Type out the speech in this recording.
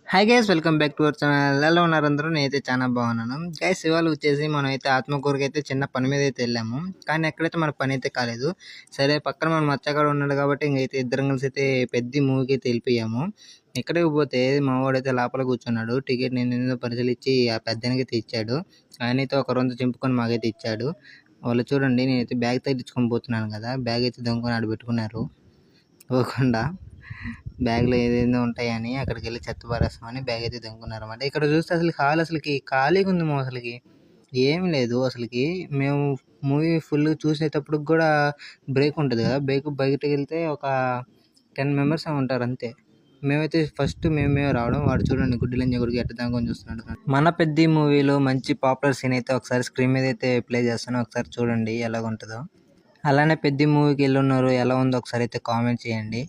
Hi guys, welcome back to our channel. ఎలా ఉన్నారు అందరూ? నేనైతే చాలా బాగున్నాను గైస్. ఇవాళ వచ్చేసి మనమైతే ఆత్మకూరుకి అయితే చిన్న పని మీద అయితే వెళ్ళాము. కానీ ఎక్కడైతే మన పని అయితే కాలేదు. సరే పక్కన మన మచ్చగాడు ఉన్నాడు కాబట్టి ఇంకైతే ఇద్దరం కలిసి అయితే పెద్ద మూవీకి అయితే వెళ్ళిపోయాము. ఎక్కడికి పోతే మా వాడైతే లోపల కూర్చున్నాడు. టికెట్ నేను పరిశీలించి ఆ పెద్దానికి అయితే ఇచ్చాడు. ఆయన అయితే ఒక రొంత చింపుకొని మాకైతే ఇచ్చాడు. వాళ్ళు చూడండి, నేనైతే బ్యాగ్ తగ్గించుకొని పోతున్నాను కదా, బ్యాగ్ అయితే దొంగకొని ఆడ పెట్టుకున్నారు పోకుండా. బ్యాగ్‌లో ఏదేందో ఉంటాయని అక్కడికెళ్ళి చెత్త పారేస్తామని బ్యాగ్ అయితే దొంగకున్నారన్నమాట. ఇక్కడ చూస్తే అసలకి ఖాళీగా ఉంది అసలకి. ఏం లేదు అసలకి. మేము మూవీ ఫుల్‌గా చూసేటప్పటికి గూడా బ్రేక్ ఉంటది గదా! బయటకెళ్తే ఒక 10 మెంబర్స్ ఏమో ఉంటారు అంతే. మేమైతే ఫస్ట్ మేమే రావడం. వాడు చూడండి గుడ్డి లంజా కొడుకు ఎట్ట దాక్కొని చూస్తున్నాడు. మన 'పెద్ది' మూవీలో మంచి పాపులర్ సీన్ అయితే ఒకసారి స్క్రీన్ మీద అయితే ప్లే చేస్తాను. ఒకసారి చూడండి ఎలాగుంటదో. అలానే 'పెద్ది' మూవీకి ఎళ్ళున్నారు. ఎలా ఉందో ఒకసారి అయితే కామెంట్ చేయండి.